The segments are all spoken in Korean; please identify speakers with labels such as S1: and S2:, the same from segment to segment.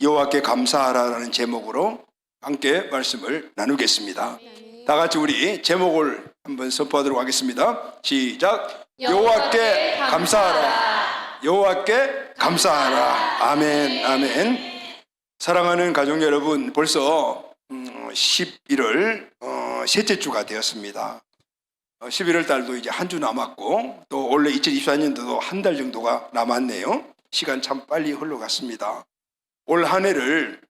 S1: 여호와께 감사하라라는 제목으로 함께 말씀을 나누겠습니다. 다 같이 우리 제목을 한번 선포하도록 하겠습니다. 시작. 여호와께 감사하라. 여호와께 감사하라. 아멘. 아멘. 사랑하는 가족 여러분, 벌써 11월 셋째 주가 되었습니다. 11월 달도 이제 한 주 남았고, 또 원래 2024년도도 한 달 정도가 남았네요. 시간 참 빨리 흘러갔습니다. 올 한 해를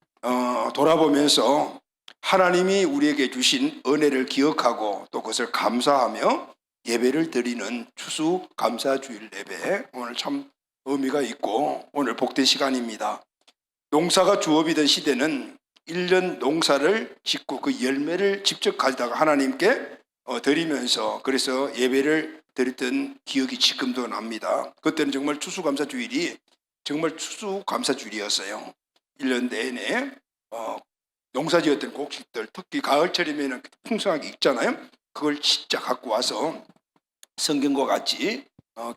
S1: 돌아보면서 하나님이 우리에게 주신 은혜를 기억하고 또 그것을 감사하며 예배를 드리는 추수 감사주일 예배, 오늘 참 의미가 있고 오늘 복된 시간입니다. 농사가 주업이던 시대는 1년 농사를 짓고 그 열매를 직접 가져다가 하나님께 드리면서 그래서 예배를 드렸던 기억이 지금도 납니다. 그때는 정말 추수감사주일이 정말 추수감사주일이었어요. 1년 내내 농사지었던 곡식들, 특히 가을철이면 풍성하게 익잖아요. 그걸 진짜 갖고 와서 성경과 같이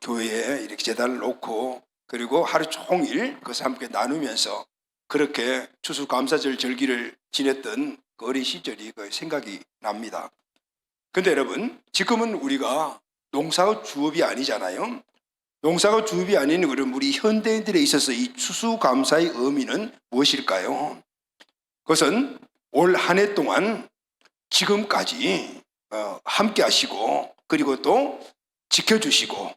S1: 교회에 이렇게 제단을 놓고 그리고 하루 종일 그것을 함께 나누면서 그렇게 추수감사절 절기를 지냈던 그 어린 시절이 생각이 납니다. 근데 여러분, 지금은 우리가 농사가 주업이 아니잖아요. 농사가 주업이 아닌 그럼 우리 현대인들에 있어서 이 추수감사의 의미는 무엇일까요? 그것은 올 한 해 동안 지금까지 함께 하시고 그리고 또 지켜주시고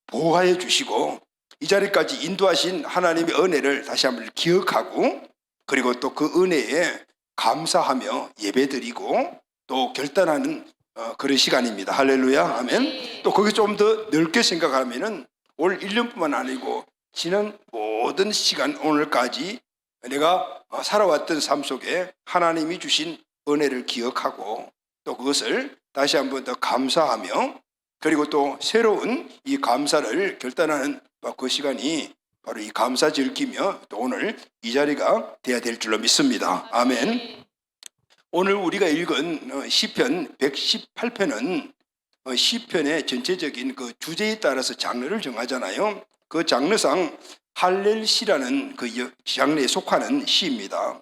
S1: 보호해 주시고 이 자리까지 인도하신 하나님의 은혜를 다시 한번 기억하고 그리고 또 그 은혜에 감사하며 예배드리고 또 결단하는 그런 시간입니다. 할렐루야. 아멘. 또 거기 좀 더 넓게 생각하면은 올 1년뿐만 아니고 지난 모든 시간 오늘까지 내가 살아왔던 삶 속에 하나님이 주신 은혜를 기억하고 또 그것을 다시 한번 더 감사하며 그리고 또 새로운 이 감사를 결단하는 그 시간이 바로 이 감사절기며 또 오늘 이 자리가 돼야 될 줄로 믿습니다. 아멘. 오늘 우리가 읽은 시편 118편은 시편의 전체적인 그 주제에 따라서 장르를 정하잖아요. 그 장르상 할렐시라는 그 장르에 속하는 시입니다.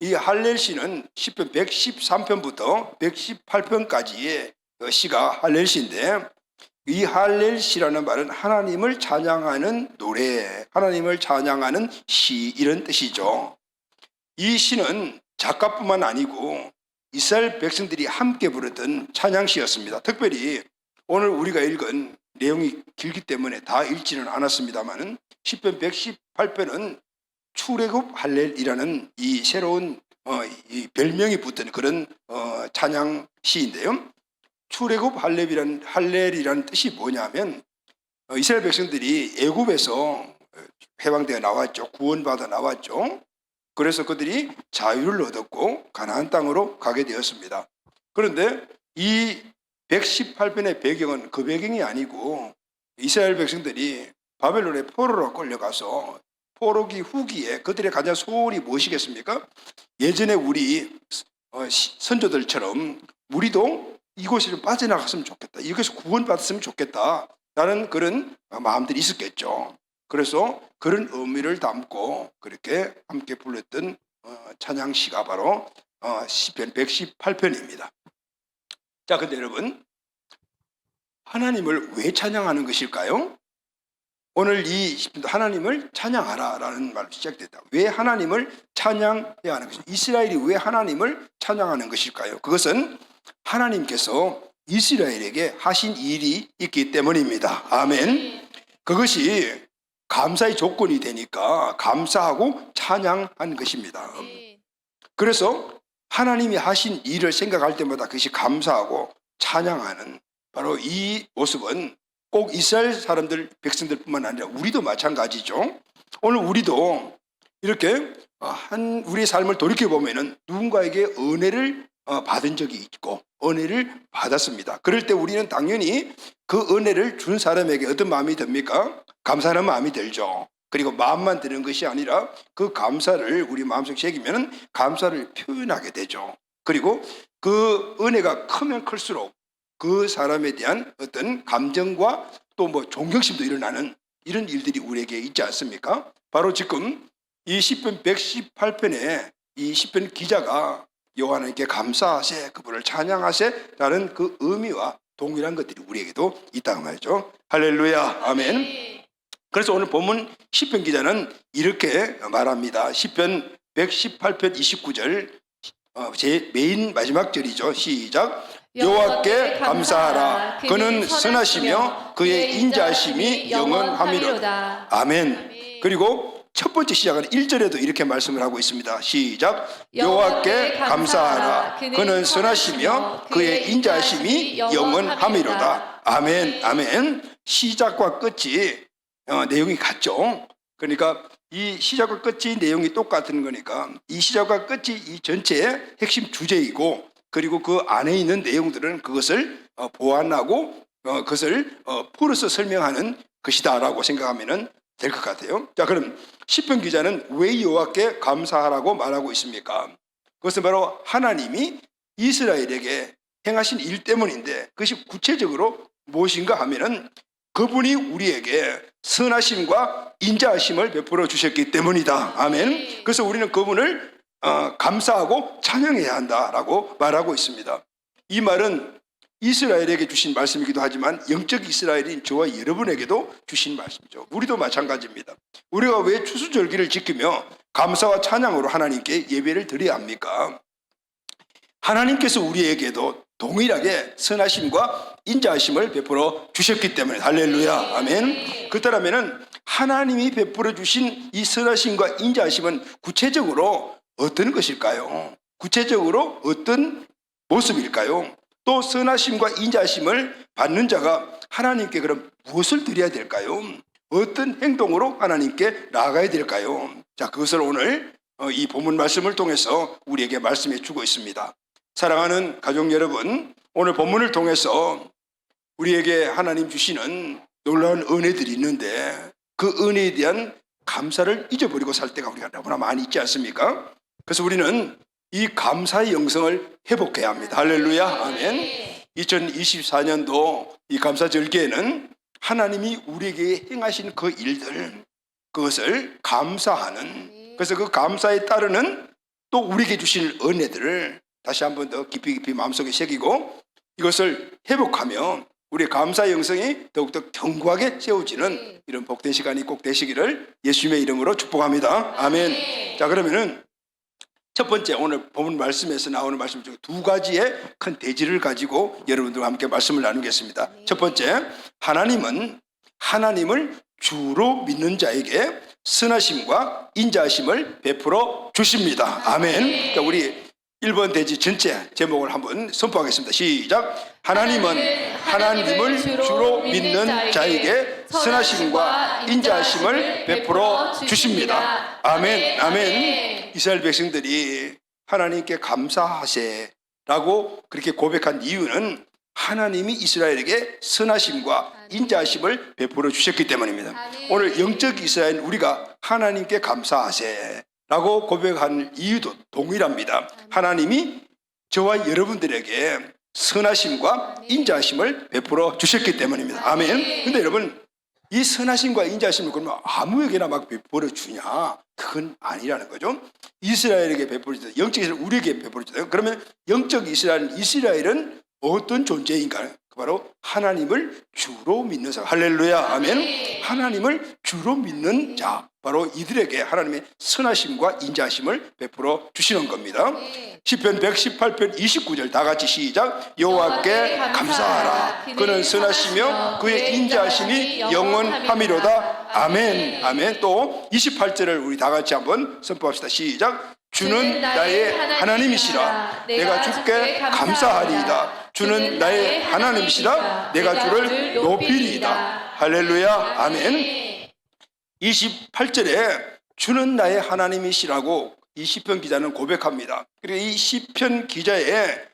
S1: 이 할렐시는 시편 113편부터 118편까지의 시가 할렐시인데 이 할렐시라는 말은 하나님을 찬양하는 노래, 하나님을 찬양하는 시 이런 뜻이죠. 이 시는 작가뿐만 아니고 이스라엘 백성들이 함께 부르던 찬양시였습니다. 특별히 오늘 우리가 읽은 내용이 길기 때문에 다 읽지는 않았습니다만 시편 118편은 출애굽 할렐이라는 이 새로운 이 별명이 붙은 그런 찬양시인데요. 출애굽 할렐이라는 뜻이 뭐냐면 이스라엘 백성들이 애굽에서 해방되어 나왔죠. 구원받아 나왔죠. 그래서 그들이 자유를 얻었고 가나안 땅으로 가게 되었습니다. 그런데 이 118편의 배경은 그 배경이 아니고 이스라엘 백성들이 바벨론의 포로로 끌려가서 포로기 후기에 그들의 가장 소원이 무엇이겠습니까? 예전에 우리 선조들처럼 우리도 이곳을 빠져나갔으면 좋겠다. 이것에서 구원받았으면 좋겠다. 라는 그런 마음들이 있었겠죠. 그래서 그런 의미를 담고 그렇게 함께 불렀던 찬양시가 바로 시편 118편입니다. 자, 근데 여러분, 하나님을 왜 찬양하는 것일까요? 오늘 이 시편도 하나님을 찬양하라라는 말로 시작됐다. 왜 하나님을 찬양해야 하는 것일까요? 이스라엘이 왜 하나님을 찬양하는 것일까요? 그것은 하나님께서 이스라엘에게 하신 일이 있기 때문입니다. 아멘. 그것이 감사의 조건이 되니까 감사하고 찬양한 것입니다. 그래서 하나님이 하신 일을 생각할 때마다 그것이 감사하고 찬양하는 바로 이 모습은 꼭 이스라엘 사람들, 백성들뿐만 아니라 우리도 마찬가지죠. 오늘 우리도 이렇게 우리의 삶을 돌이켜보면 누군가에게 은혜를 받은 적이 있고 은혜를 받았습니다. 그럴 때 우리는 당연히 그 은혜를 준 사람에게 어떤 마음이 듭니까? 감사하는 마음이 들죠. 그리고 마음만 드는 것이 아니라 그 감사를 우리 마음속에 새기면 감사를 표현하게 되죠. 그리고 그 은혜가 크면 클수록 그 사람에 대한 어떤 감정과 또 존경심도 일어나는 이런 일들이 우리에게 있지 않습니까? 바로 지금 이 시편 118편에 이 시편 기자가 여호와 하나님께 감사하세, 그분을 찬양하세라는 그 의미와 동일한 것들이 우리에게도 있다고 말이죠. 할렐루야, 아멘. 그래서 오늘 본문 시편 기자는 이렇게 말합니다. 시편 118편 29절 제 메인 마지막 절이죠. 시작. 여호와께 감사하라. 그는 선하시며 그의 인자하심이 영원하미로다. 아멘. 그리고 첫 번째 시작은 1절에도 이렇게 말씀을 하고 있습니다. 시작. 여호와께 감사하라. 그는 선하시며 그의 인자하심이 영원하미로다. 아멘. 아멘. 시작과 끝이 내용이 같죠. 그러니까 이 시작과 끝이 내용이 똑같은 거니까 이 시작과 끝이 이 전체의 핵심 주제이고, 그리고 그 안에 있는 내용들은 그것을 보완하고 그것을 풀어서 설명하는 것이다라고 생각하면 될 것 같아요. 자, 그럼 시편 기자는 왜 여호와께 감사하라고 말하고 있습니까? 그것은 바로 하나님이 이스라엘에게 행하신 일 때문인데, 그것이 구체적으로 무엇인가 하면은 그분이 우리에게 선하심과 인자하심을 베풀어 주셨기 때문이다. 아멘. 그래서 우리는 그분을 감사하고 찬양해야 한다라고 말하고 있습니다. 이 말은 이스라엘에게 주신 말씀이기도 하지만 영적 이스라엘인 저와 여러분에게도 주신 말씀이죠. 우리도 마찬가지입니다. 우리가 왜 추수절기를 지키며 감사와 찬양으로 하나님께 예배를 드려야 합니까? 하나님께서 우리에게도 동일하게 선하심과 인자하심을 베풀어 주셨기 때문에. 할렐루야, 아멘. 그렇다면 하나님이 베풀어 주신 이 선하심과 인자하심은 구체적으로 어떤 것일까요? 구체적으로 어떤 모습일까요? 또 선하심과 인자하심을 받는 자가 하나님께 그럼 무엇을 드려야 될까요? 어떤 행동으로 하나님께 나아가야 될까요? 자, 그것을 오늘 이 본문 말씀을 통해서 우리에게 말씀해 주고 있습니다. 사랑하는 가족 여러분, 오늘 본문을 통해서 우리에게 하나님 주시는 놀라운 은혜들이 있는데 그 은혜에 대한 감사를 잊어버리고 살 때가 우리가 너무나 많이 있지 않습니까? 그래서 우리는 이 감사의 영성을 회복해야 합니다. 할렐루야, 아멘. 2024년도 이 감사절기에는 하나님이 우리에게 행하신 그 일들, 그것을 감사하는, 그래서 그 감사에 따르는 또 우리에게 주신 은혜들을 다시 한 번 더 깊이 마음속에 새기고 이것을 회복하며 우리의 감사 영성이 더욱더 견고하게 세워지는 이런 복된 시간이 꼭 되시기를 예수님의 이름으로 축복합니다. 아멘. 자, 그러면은 첫 번째 오늘 본문 말씀에서 나오는 말씀 중에 두 가지의 큰 대지를 가지고 여러분들과 함께 말씀을 나누겠습니다. 첫 번째, 하나님은 하나님을 주로 믿는 자에게 선하심과 인자하심을 베풀어 주십니다. 아멘. 그러니까 우리 1번 대지 전체 제목을 한번 선포하겠습니다. 시작. 하나님은 하나님을 주로 믿는 자에게 선하심과 인자하심을 베풀어 주십니다. 아멘. 아멘. 이스라엘 백성들이 하나님께 감사하세라고 그렇게 고백한 이유는 하나님이 이스라엘에게 선하심과 인자하심을 베풀어 주셨기 때문입니다. 오늘 영적 이스라엘 우리가 하나님께 감사하세라고 고백하는 이유도 동일합니다. 하나님이 저와 여러분들에게 선하심과 인자하심을 베풀어 주셨기 때문입니다. 아멘. 근데 여러분, 이 선하심과 인자하심을 그러면 아무에게나 막 베풀어 주냐? 그건 아니라는 거죠. 이스라엘에게 베풀어 주다, 영적 이스라엘 우리에게 베풀어 주다. 그러면 영적 이스라엘은 어떤 존재인가요? 바로 하나님을 주로 믿는 사람. 할렐루야, 아멘. 하나님을 주로 믿는 자, 바로 이들에게 하나님의 선하심과 인자하심을 베풀어 주시는 겁니다. 시편 118편 29절 다 같이 시작. 여호와께 감사하라. 그는 선하시며 그의 인자하심이 영원하미로다. 아멘. 아멘. 또 28절을 우리 다 같이 한번 선포합시다. 시작. 주는 나의 하나님이시라. 내가 주께 감사하리이다. 주는 나의 하나님이시라. 내가 주를 높이리이다. 할렐루야, 아멘. 28절에 주는 나의 하나님이시라고 이 시편 기자는 고백합니다. 그리고 이 시편 기자의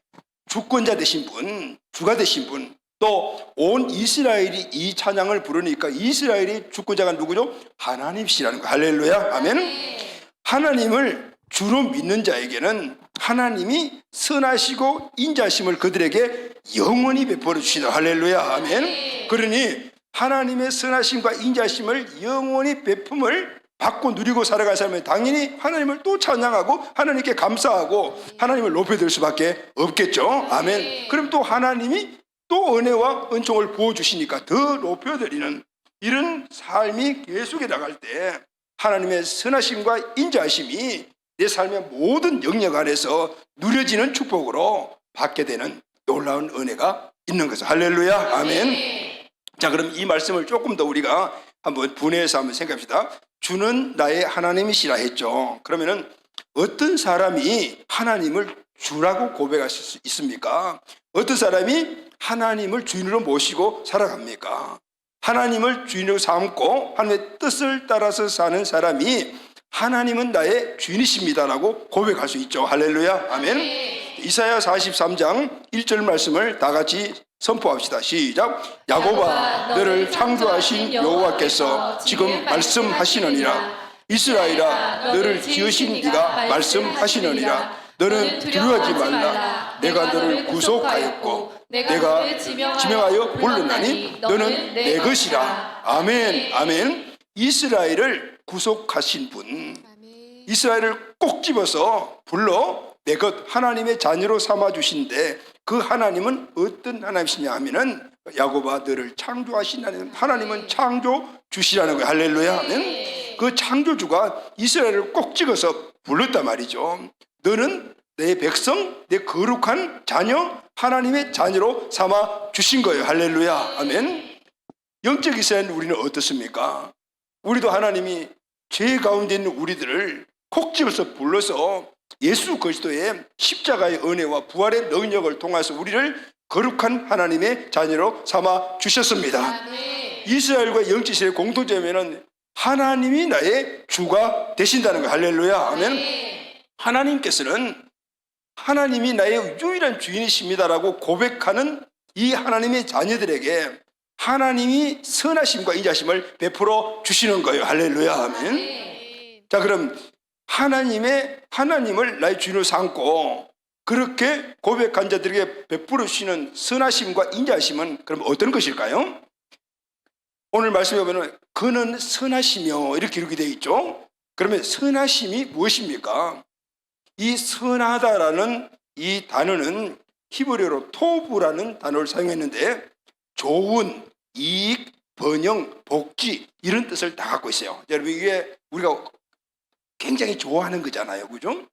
S1: 주권자 되신 분, 주가 되신 분, 또 온 이스라엘이 이 찬양을 부르니까 이스라엘의 주권자가 누구죠? 하나님이시라는 거. 할렐루야, 아멘. 하나님을 주로 믿는 자에게는 하나님이 선하시고 인자하심을 그들에게 영원히 베풀어 주시다. 할렐루야, 아멘. 그러니 하나님의 선하심과 인자하심을 영원히 베품을 받고 누리고 살아갈 사람은 당연히 하나님을 또 찬양하고 하나님께 감사하고 하나님을 높여드릴 수밖에 없겠죠. 아멘. 그럼 또 하나님이 또 은혜와 은총을 부어주시니까 더 높여드리는 이런 삶이 계속해 나갈 때 하나님의 선하심과 인자하심이 내 삶의 모든 영역 안에서 누려지는 축복으로 받게 되는 놀라운 은혜가 있는 거죠. 할렐루야. 아멘. 자, 그럼 이 말씀을 조금 더 우리가 한번 분해해서 한번 생각합시다. 주는 나의 하나님이시라 했죠. 그러면은 어떤 사람이 하나님을 주라고 고백할 수 있습니까? 어떤 사람이 하나님을 주인으로 모시고 살아갑니까? 하나님을 주인으로 삼고 하나님의 뜻을 따라서 사는 사람이 하나님은 나의 주인이십니다라고 고백할 수 있죠. 할렐루야. 아멘. 이사야 43장 1절 말씀을 다 같이 선포합시다. 시작. 야곱아, 너를 창조하신 여호와께서 지금 말씀하시느니라. 이스라엘아, 너를 지으신 이가 말씀하시느니라. 너는 두려워하지 말라. 내가 너를 구속하였고 내가 지명하여 불렀나니 너는 내 것이라. 아멘. 아멘. 이스라엘을 구속하신 분, 이스라엘을 꼭 집어서 불러 내 것 하나님의 자녀로 삼아주신데 그 하나님은 어떤 하나님이시냐 하면은 야곱아, 너를 창조하신 하나님은 창조주시라는 거예요. 할렐루야. 아멘. 그 창조주가 이스라엘을 꼭 찍어서 불렀단 말이죠. 너는 내 백성, 내 거룩한 자녀, 하나님의 자녀로 삼아 주신 거예요. 할렐루야. 아멘. 영적 이스라엘 우리는 어떻습니까? 우리도 하나님이 죄 가운데 있는 우리들을 콕 집어서 불러서 예수 그리스도의 십자가의 은혜와 부활의 능력을 통해서 우리를 거룩한 하나님의 자녀로 삼아 주셨습니다. 이스라엘과 영적 이스라엘 공통점에는 하나님이 나의 주가 되신다는 거예요. 할렐루야. 아멘. 하나님께서는 하나님이 나의 유일한 주인이십니다라고 고백하는 이 하나님의 자녀들에게 하나님이 선하심과 인자심을 베풀어 주시는 거예요. 할렐루야. 아멘. 자, 그럼 하나님을 나의 주인으로 삼고 그렇게 고백한 자들에게 베풀어 주시는 선하심과 인자심은 그럼 어떤 것일까요? 오늘 말씀에 보면 그는 선하시며 이렇게 기록이 되어 있죠. 그러면 선하심이 무엇입니까? 이 선하다라는 이 단어는 히브리어로 토부라는 단어를 사용했는데 좋은, 이익, 번영, 복지 이런 뜻을 다 갖고 있어요. 여러분 이게 우리가 굉장히 좋아하는 거잖아요. 그죠?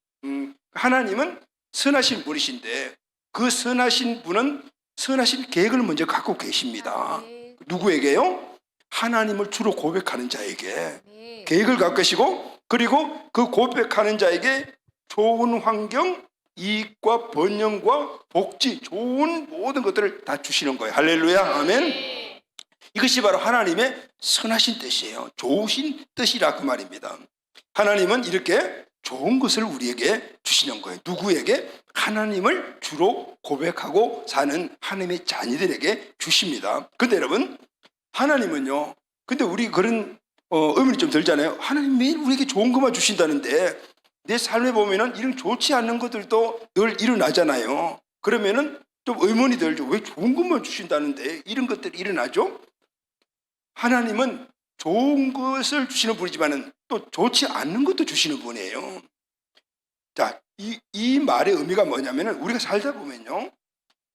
S1: 하나님은 선하신 분이신데 그 선하신 분은 선하신 계획을 먼저 갖고 계십니다. 누구에게요? 하나님을 주로 고백하는 자에게 계획을 갖고 계시고 그리고 그 고백하는 자에게 좋은 환경, 이익과 번영과 복지, 좋은 모든 것들을 다 주시는 거예요. 할렐루야. 아멘. 이것이 바로 하나님의 선하신 뜻이에요. 좋으신 뜻이라 그 말입니다. 하나님은 이렇게 좋은 것을 우리에게 주시는 거예요. 누구에게? 하나님을 주로 고백하고 사는 하나님의 자녀들에게 주십니다. 근데 여러분, 하나님은요, 근데 우리 그런 의문이 좀 들잖아요. 하나님 매일 우리에게 좋은 것만 주신다는데 내 삶에 보면은 이런 좋지 않은 것들도 늘 일어나잖아요. 그러면은 좀 의문이 들죠. 왜 좋은 것만 주신다는데 이런 것들이 일어나죠? 하나님은 좋은 것을 주시는 분이지만은 또 좋지 않는 것도 주시는 분이에요. 자, 이 말의 의미가 뭐냐면은 우리가 살다 보면요,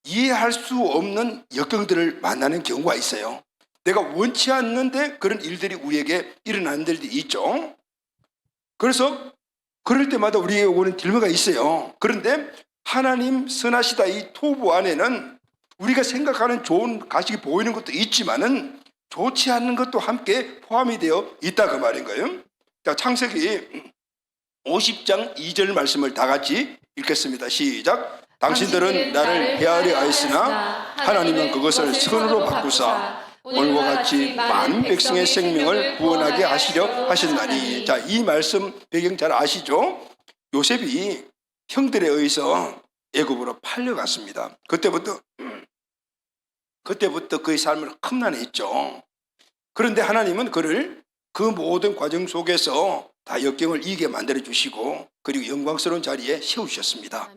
S1: 이해할 수 없는 역경들을 만나는 경우가 있어요. 내가 원치 않는데 그런 일들이 우리에게 일어나는 일들이 있죠. 그래서 그럴 때마다 우리에게 오는 딜레마가 있어요. 그런데 하나님 선하시다 이 토부 안에는 우리가 생각하는 좋은 가식이 보이는 것도 있지만은 좋지 않는 것도 함께 포함이 되어 있다 그 말인 거예요. 자, 창세기 50장 2절 말씀을 다 같이 읽겠습니다. 시작. 당신들은 나를 헤아려 하였으나 하나님은 그것을 선으로 바꾸사 오늘과 같이 많은 백성의 생명을 구원하게 하시려 하셨나니. 자, 이 말씀 배경 잘 아시죠? 요셉이 형들에 의해서 애굽으로 팔려갔습니다. 그때부터 그의 삶을 험난했죠. 그런데 하나님은 그를 그 모든 과정 속에서 다 역경을 이기게 만들어 주시고 그리고 영광스러운 자리에 세우셨습니다.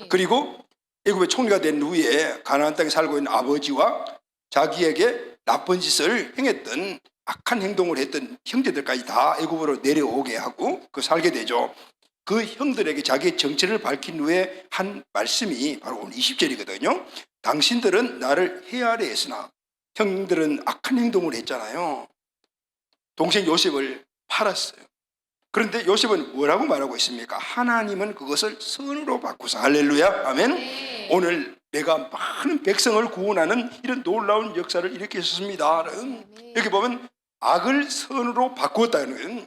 S1: 그리고 애굽의 총리가 된 후에 가나안 땅에 살고 있는 아버지와 자기에게 나쁜 짓을 행했던 악한 행동을 했던 형제들까지 다 애굽으로 내려오게 하고 그 살게 되죠. 그 형들에게 자기의 정체를 밝힌 후에 한 말씀이 바로 오늘 20절이거든요. 당신들은 나를 헤아려 했으나 형들은 악한 행동을 했잖아요. 동생 요셉을 팔았어요. 그런데 요셉은 뭐라고 말하고 있습니까? 하나님은 그것을 선으로 바꾸사. 할렐루야. 아멘.
S2: 네.
S1: 오늘 내가 많은 백성을 구원하는 이런 놀라운 역사를 일으켰습니다. 여기 보면 악을 선으로 바꾸었다는,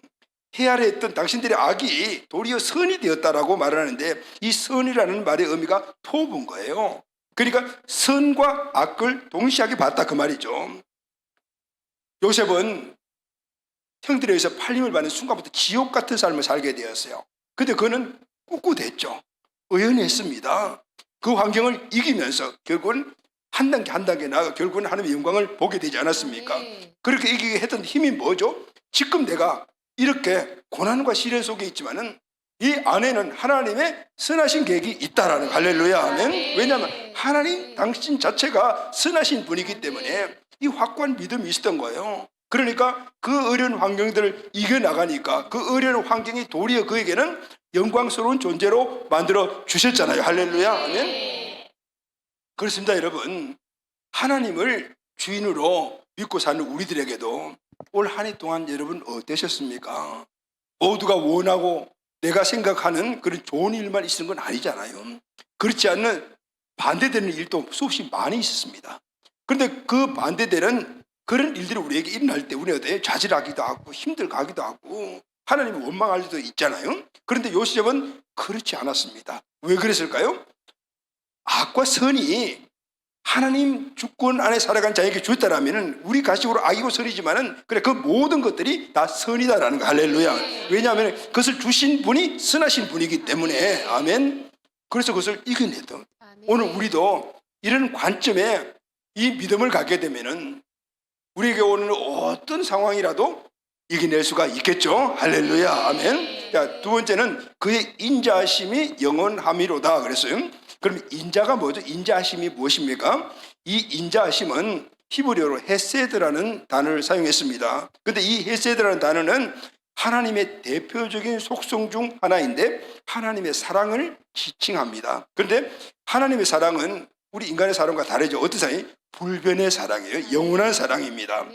S1: 헤아려 했던 당신들의 악이 도리어 선이 되었다라고 말하는데, 이 선이라는 말의 의미가 토부인 거예요. 그러니까 선과 악을 동시하게 봤다 그 말이죠. 요셉은 형들에 의해서 팔림을 받는 순간부터 지옥 같은 삶을 살게 되었어요. 근데 그는 꿋꿋했죠. 의연했습니다. 그 환경을 이기면서 결국은 한 단계 한 단계 나아가 결국은 하나님의 영광을 보게 되지 않았습니까? 그렇게 이기게 했던 힘이 뭐죠? 지금 내가 이렇게 고난과 시련 속에 있지만은 이 안에는 하나님의 선하신 계획이 있다라는, 할렐루야. 아멘. 왜냐하면 하나님 당신 자체가 선하신 분이기 때문에 이 확고한 믿음이 있었던 거예요. 그러니까 그 어려운 환경들을 이겨나가니까 그 어려운 환경이 도리어 그에게는 영광스러운 존재로 만들어 주셨잖아요. 할렐루야. 아멘. 그렇습니다. 여러분, 하나님을 주인으로 믿고 사는 우리들에게도 올 한 해 동안 여러분 어떠셨습니까? 모두가 원하고 내가 생각하는 그런 좋은 일만 있는 건 아니잖아요. 그렇지 않는 반대되는 일도 수없이 많이 있었습니다. 그런데 그 반대되는 그런 일들이 우리에게 일어날 때 우리가 좌절하기도 하고 힘들어하기도 하고 하나님을 원망할 수도 있잖아요. 그런데 요셉은 그렇지 않았습니다. 왜 그랬을까요? 악과 선이 하나님 주권 안에 살아간 자에게 주었다라면 우리 가식으로 악이고 선이지만은 그래 그 모든 것들이 다 선이다라는 거. 할렐루야. 왜냐하면 그것을 주신 분이 선하신 분이기 때문에. 아멘. 그래서 그것을 이겨냈던. 오늘 우리도 이런 관점에 이 믿음을 갖게 되면은 우리에게 오는 어떤 상황이라도 이겨낼 수가 있겠죠. 할렐루야. 아멘. 자, 두 번째는 그의 인자하심이 영원함이로다 그랬어요. 그럼 인자가 뭐죠? 인자하심이 무엇입니까? 이 인자하심은 히브리어로 헤세드라는 단어를 사용했습니다. 그런데 이 헤세드라는 단어는 하나님의 대표적인 속성 중 하나인데 하나님의 사랑을 지칭합니다. 그런데 하나님의 사랑은 우리 인간의 사랑과 다르죠. 어떤 사랑이? 불변의 사랑이에요. 영원한 사랑입니다.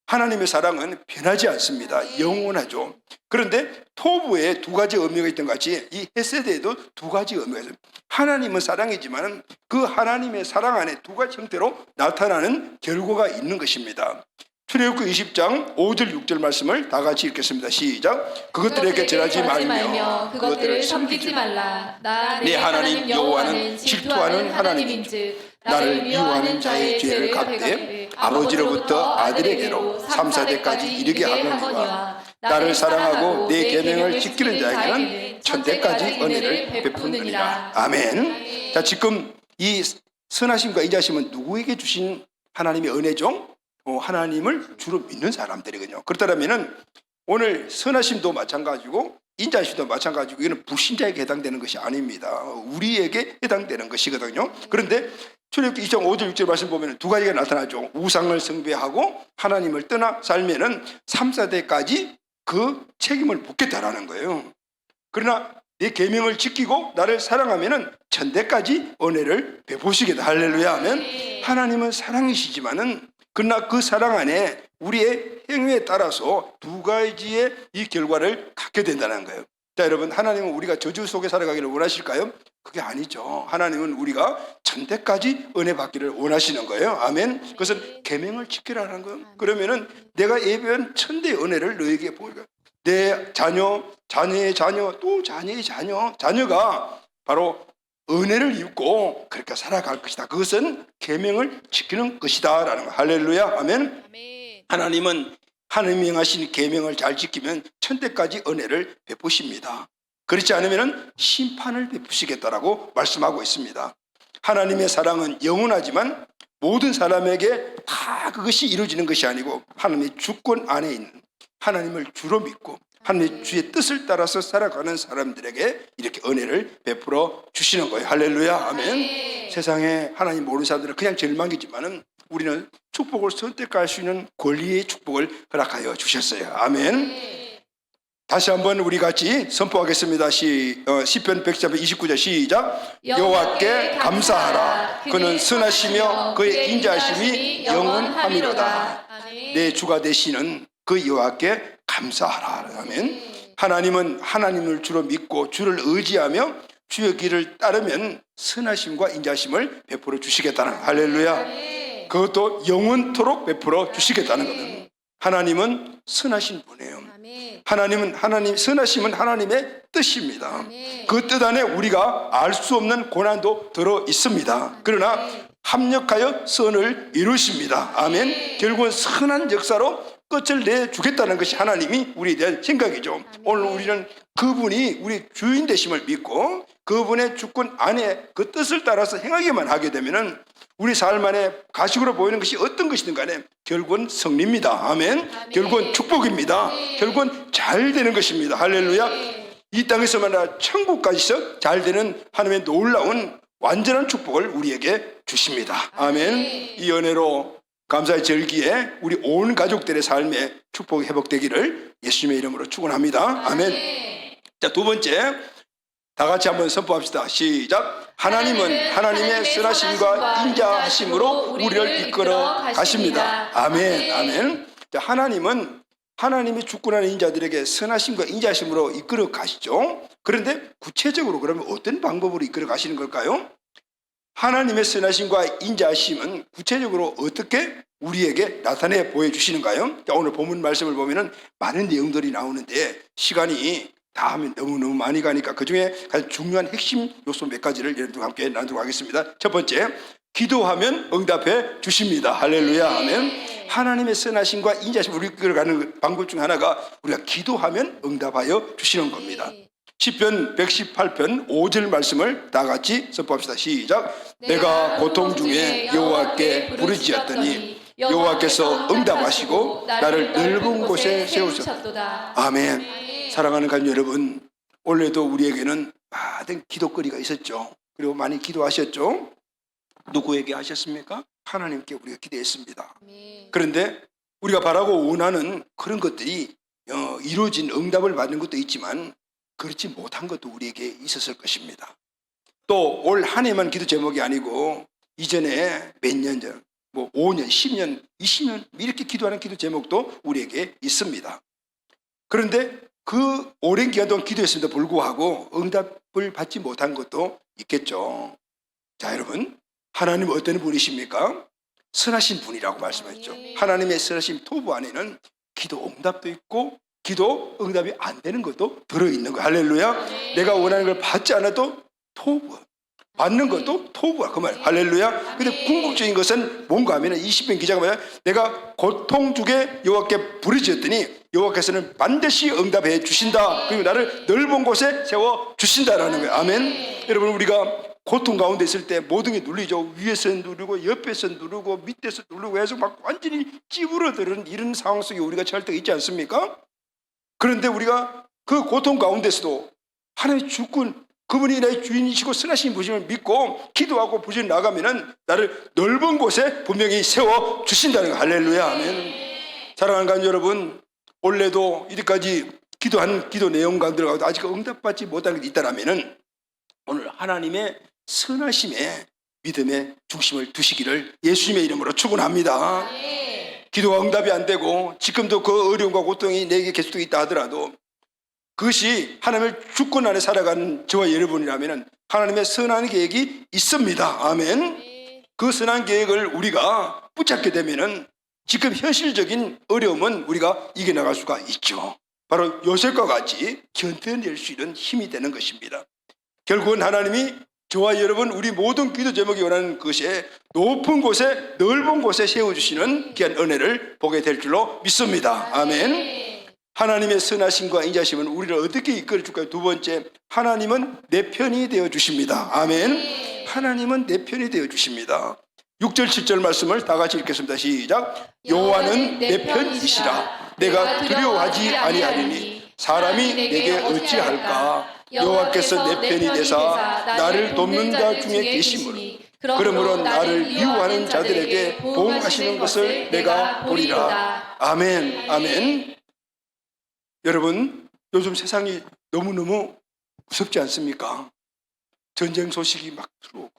S1: 하나님의 사랑은 변하지 않습니다. 영원하죠. 그런데 토부에 두 가지 의미가 있던 것 같이 이 헤세드에도 두 가지 의미가 있어요. 하나님은 사랑이지만 그 하나님의 사랑 안에 두 가지 형태로 나타나는 결과가 있는 것입니다. 출애굽기 20장 5절 6절 말씀을 다 같이 읽겠습니다. 시작. 그것들에게 절하지 말며
S2: 그것들을 섬기지 말라. 나
S1: 내 하나님 여호와는 질투하는 하나님인즉 나를 미워하는 자의 죄를 갚되 아버지로부터 아들에게로 3, 4대까지 이르게 하거니와 나를 사랑하고 내 계명을 지키는 자에게는 천대까지 은혜를 베푸느니라. 아멘. 자, 지금 이 선하심과 인자하심은 누구에게 주신 하나님의 은혜죠? 하나님을 주로 믿는 사람들이거든요. 그렇다면 오늘 선하심도 마찬가지고 인자하심도 마찬가지고 이거는 불신자에게 해당되는 것이 아닙니다. 우리에게 해당되는 것이거든요. 그런데 출애굽기 2장 5절 6절 말씀 보면 두 가지가 나타나죠. 우상을 숭배하고 하나님을 떠나 살면은 3, 4대까지 그 책임을 묻겠다라는 거예요. 그러나 내 계명을 지키고 나를 사랑하면은 천대까지 은혜를 베푸시겠다. 할렐루야 하면 하나님은 사랑이시지만은 그러나 그 사랑 안에 우리의 행위에 따라서 두 가지의 이 결과를 갖게 된다는 거예요. 자, 여러분, 하나님은 우리가 저주 속에 살아가기를 원하실까요? 그게 아니죠. 하나님은 우리가 천대까지 은혜 받기를 원하시는 거예요. 아멘. 그것은 계명을 지키라는 거예요. 그러면은 내가 예배한 천대의 은혜를 너에게 보이가 내 자녀, 자녀의 자녀, 또 자녀의 자녀, 자녀가 바로 은혜를 입고 그렇게 살아갈 것이다. 그것은 계명을 지키는 것이다 라는 거. 할렐루야. 아멘. 하나님은 하나님이 행하신 계명을 잘 지키면 천대까지 은혜를 베푸십니다. 그렇지 않으면 심판을 베푸시겠다라고 말씀하고 있습니다. 하나님의 사랑은 영원하지만 모든 사람에게 다 그것이 이루어지는 것이 아니고 하나님의 주권 안에 있는 하나님을 주로 믿고 하나님의 주의 뜻을 따라서 살아가는 사람들에게 이렇게 은혜를 베풀어 주시는 거예요. 할렐루야. 아멘. 세상에 하나님 모르는 사람들은 그냥 절망이지만은 우리는 축복을 선택할 수 있는 권리의 축복을 허락하여 주셨어요. 아멘. 다시 한번 우리 같이 선포하겠습니다. 시편 129절 시작. 여호와께 감사하라. 그는 선하시며 그의 인자하심이 영원함이로다. 내 주가 되시는 그 여호와께 감사하라. 아멘. 하나님은 하나님을 주로 믿고 주를 의지하며 주의 길을 따르면 선하심과 인자하심을 베풀어 주시겠다는, 할렐루야. 그것도 영원토록 베풀어 주시겠다는 겁니다. 하나님은 선하신 분이에요. 선하심은 하나님의 뜻입니다. 그 뜻 안에 우리가 알 수 없는 고난도 들어 있습니다. 그러나 합력하여 선을 이루십니다. 아멘. 결국은 선한 역사로 끝을 내주겠다는 것이 하나님이 우리에 대한 생각이죠. 오늘 우리는 그분이 우리 주인 되심을 믿고 그분의 주권 안에 그 뜻을 따라서 행하기만 하게 되면은 우리 삶 안에 가식으로 보이는 것이 어떤 것이든 간에 결국은 승리입니다. 아멘. 결국은 축복입니다. 결국은 잘 되는 것입니다. 할렐루야. 이 땅에서만 아니라 천국까지서 잘 되는 하나님의 놀라운 완전한 축복을 우리에게 주십니다. 아멘. 이 은혜로 감사의 절기에 우리 온 가족들의 삶에 축복이 회복되기를 예수님의 이름으로 축원합니다. 아멘. 자, 두 번째, 다 같이 한번 선포합시다. 시작. 하나님은 하나님의 선하심과 인자하심으로 우리를 이끌어 가십니다. 아멘. 아멘. 자, 하나님은 하나님이 주권하는 인자들에게 선하심과 인자하심으로 이끌어 가시죠. 그런데 구체적으로 그러면 어떤 방법으로 이끌어 가시는 걸까요? 하나님의 선하심과 인자하심은 구체적으로 어떻게 우리에게 나타내 보여주시는가요? 자, 오늘 본문 말씀을 보면은 많은 내용들이 나오는데 시간이 다 하면 너무너무 많이 가니까 그중에 가장 중요한 핵심 요소 몇 가지를 여러분들과 함께 나누도록 하겠습니다. 첫 번째, 기도하면 응답해 주십니다. 할렐루야. 아멘. 하나님의 선하심과 인자하심을 우리 끌어가는 방법 중 하나가 우리가 기도하면 응답하여 주시는 겁니다. 시편 118편 5절 말씀을 다 같이 선포합시다. 시작. 내가 고통 중에 여호와께 부르짖었더니 여호와께서 응답하시고 나를 넓은 곳에 세우셨도다. 아멘. 사랑하는 가족 여러분, 원래도 우리에게는 많은 기도거리가 있었죠. 그리고 많이 기도하셨죠. 누구에게 하셨습니까? 하나님께 우리가 기도했습니다. 그런데 우리가 바라고 원하는 그런 것들이 이루어진 응답을 받는 것도 있지만 그렇지 못한 것도 우리에게 있었을 것입니다. 또 올 한 해만 기도 제목이 아니고 이전에 몇 년 전, 5년, 10년, 20년 이렇게 기도하는 기도 제목도 우리에게 있습니다. 그런데 그 오랜 기간 동안 기도했음에도 불구하고 응답을 받지 못한 것도 있겠죠. 자, 여러분, 하나님 어떤 분이십니까? 선하신 분이라고 말씀하셨죠. 하나님의 선하심 토부 안에는 기도 응답도 있고 기도 응답이 안 되는 것도 들어있는 거예요. 할렐루야. 내가 원하는 걸 받지 않아도 토부, 받는 것도 토부야 그 말. 할렐루야. 근데 궁극적인 것은 뭔가 하면 20편 기자가 뭐야? 내가 고통 중에 여호와께 부르짖었더니 여호와께서는 반드시 응답해 주신다. 그리고 나를 넓은 곳에 세워 주신다라는 거예요. 아멘. 여러분, 우리가 고통 가운데 있을 때 모든 게 눌리죠. 위에서 누르고 옆에서 누르고 밑에서 누르고 해서 막 완전히 찌부러드는 이런 상황 속에 우리가 처할 때가 있지 않습니까? 그런데 우리가 그 고통 가운데서도 하나님의 주권, 그분이 나의 주인이시고 선하신 분이심을 믿고 기도하고 부지런히 나가면은 나를 넓은 곳에 분명히 세워 주신다는 거. 할렐루야. 아멘. 사랑하는 가족 여러분, 원래도 이때까지 기도한 기도 내용 가운데 아직 응답받지 못한 게 있다라면은 오늘 하나님의 선하심에 믿음의 중심을 두시기를 예수님의 이름으로 축원합니다. 기도가 응답이 안 되고 지금도 그 어려움과 고통이 내게 계속 있다 하더라도 그것이 하나님의 주권 안에 살아가는 저와 여러분이라면 하나님의 선한 계획이 있습니다. 아멘. 그 선한 계획을 우리가 붙잡게 되면은 지금 현실적인 어려움은 우리가 이겨나갈 수가 있죠. 바로 요셉과 같이 견뎌낼 수 있는 힘이 되는 것입니다. 결국은 하나님이 저와 여러분 우리 모든 기도 제목이 원하는 것에 높은 곳에 넓은 곳에 세워주시는 귀한 은혜를 보게 될 줄로 믿습니다. 아멘. 하나님의 선하심과 인자심은 우리를 어떻게 이끌어 줄까요? 두 번째, 하나님은 내 편이 되어 주십니다. 아멘. 하나님은 내 편이 되어 주십니다. 6절 7절 말씀을 다 같이 읽겠습니다. 시작. 여호와는 내 편이시라. 내가 두려워하지 아니하리니 사람이 내게 어찌할까. 여호와께서 내 편이 되사 나를 돕는 자 중에 계심으로 그러므로 나를 미워하는 자들에게 보응하시는 것을 내가 보리라. 아멘. 아멘. 여러분, 요즘 세상이 너무너무 무섭지 않습니까? 전쟁 소식이 막 들어오고,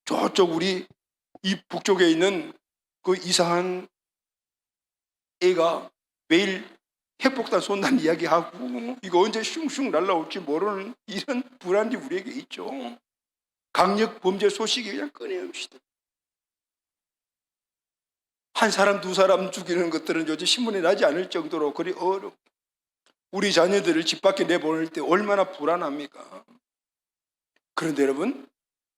S1: 저쪽 우리 이 북쪽에 있는 그 이상한 애가 매일 핵폭탄 쏜다는 이야기하고, 이거 언제 슝슝 날라올지 모르는 이런 불안이 우리에게 있죠. 강력 범죄 소식이 그냥 끊임없이. 한 사람 두 사람 죽이는 것들은 요즘 신문에 나지 않을 정도로 그리 어렵고, 우리 자녀들을 집 밖에 내보낼 때 얼마나 불안합니까? 그런데 여러분,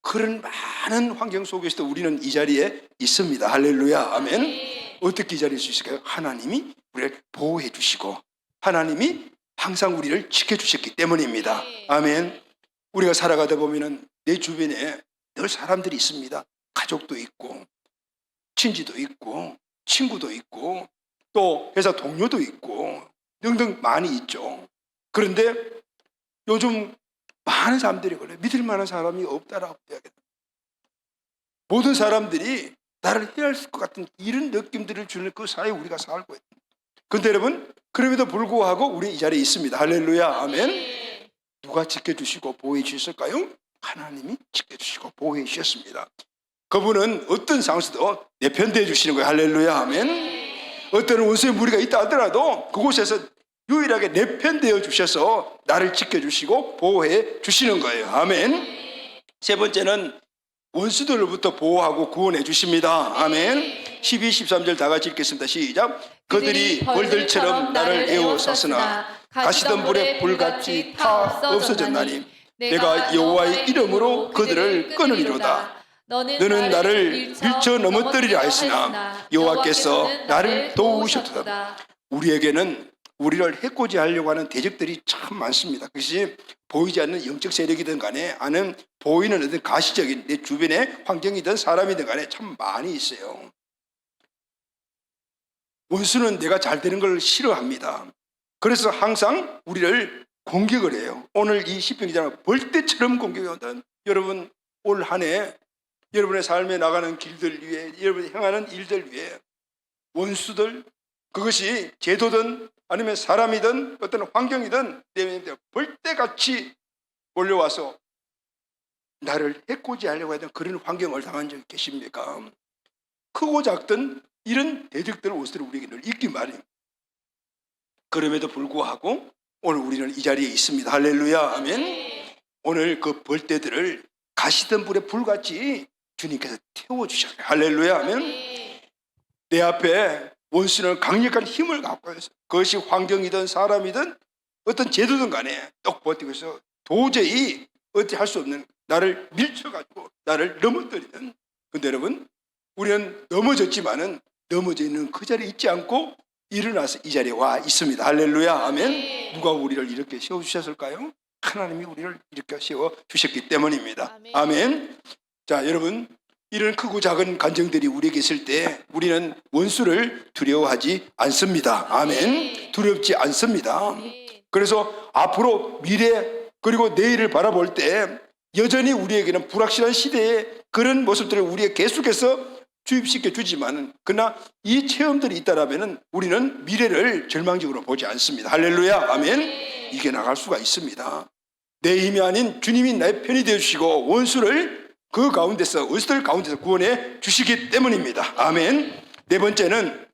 S1: 그런 많은 환경 속에서도 우리는 이 자리에 있습니다. 할렐루야. 아멘. 어떻게 이 자리에 있을 수 있을까요? 하나님이 우리를 보호해 주시고 하나님이 항상 우리를 지켜주셨기 때문입니다. 아멘. 우리가 살아가다 보면은 내 주변에 늘 사람들이 있습니다. 가족도 있고 친지도 있고 친구도 있고 또 회사 동료도 있고 등등 많이 있죠. 그런데 요즘 많은 사람들이 그래요. 믿을 만한 사람이 없다라고 이야기합니다. 모든 사람들이 나를 해할 것 같은 이런 느낌들을 주는 그 사회에 우리가 살고 있습니다. 그런데 여러분, 그럼에도 불구하고 우리 이 자리에 있습니다. 할렐루야. 아멘. 누가 지켜주시고 보호해 주셨을까요? 하나님이 지켜주시고 보호해 주셨습니다. 그분은 어떤 상황에서도 내 편 되어 주시는 거예요. 할렐루야. 아멘. 어떤 원수의 무리가 있다 하더라도 그곳에서 유일하게 내 편 되어 주셔서 나를 지켜주시고 보호해 주시는 거예요. 아멘. 세 번째는 원수들로부터 보호하고 구원해 주십니다. 아멘. 12, 13절 다 같이 읽겠습니다. 시작. 그들이 벌들처럼 나를 에워쌌으나 가시던 불에 불같이 타 없어졌나니 내가 여호와의 이름으로 그들을 끊으리로다. 너는 나를 밀쳐 넘어뜨리려 하였으나 여호와께서 나를 도우셨도다. 우리에게는 우리를 해코지하려고 하는 대적들이 참 많습니다. 그것이 보이지 않는 영적 세력이든 간에 아는 보이는 어떤 가시적인 내 주변의 환경이든 사람이든 간에 참 많이 있어요. 원수는 내가 잘 되는 걸 싫어합니다. 그래서 항상 우리를 공격을 해요. 오늘 이 시편 기자는 벌떼처럼 공격이 온다는, 여러분 올 한 해 여러분의 삶에 나가는 길들 위에 여러분이 행하는 일들 위에 원수들, 그것이 제도든 아니면 사람이든 어떤 환경이든 벌떼같이 몰려와서 나를 해코지하려고 하던 그런 환경을 당한 적이 계십니까? 크고 작든 이런 대적들 원수들이 우리에게 늘 있기 마련입니다. 그럼에도 불구하고 오늘 우리는 이 자리에 있습니다. 할렐루야. 아멘. 오늘 그 벌떼들을 가시던 불에 불같이 주님께서 태워주셨어요. 할렐루야. 아멘. 내 앞에 원수는 강력한 힘을 갖고 있어요. 그것이 환경이든 사람이든 어떤 제도든 간에 똑 버티고 있어 도저히 어찌 할 수 없는 나를 밀쳐가지고 나를 넘어뜨리는. 근데 여러분, 우리는 넘어졌지만은 넘어져 있는 그 자리에 있지 않고 일어나서 이 자리에 와 있습니다. 할렐루야. 아멘. 누가 우리를 이렇게 세워주셨을까요? 하나님이 우리를 이렇게 세워주셨기 때문입니다. 아멘. 자, 여러분, 이런 크고 작은 감정들이 우리에게 있을 때 우리는 원수를 두려워하지 않습니다. 아멘. 두렵지 않습니다. 그래서 앞으로 미래 그리고 내일을 바라볼 때 여전히 우리에게는 불확실한 시대에 그런 모습들을 우리에게 계속해서 주입시켜 주지만, 그러나 이 체험들이 있다라면 우리는 미래를 절망적으로 보지 않습니다. 할렐루야. 아멘. 이게 나갈 수가 있습니다. 내 힘이 아닌 주님이 나의 편이 되어주시고 원수를 그 가운데서, 원수들 가운데서 구원해 주시기 때문입니다. 아멘. 네 번째는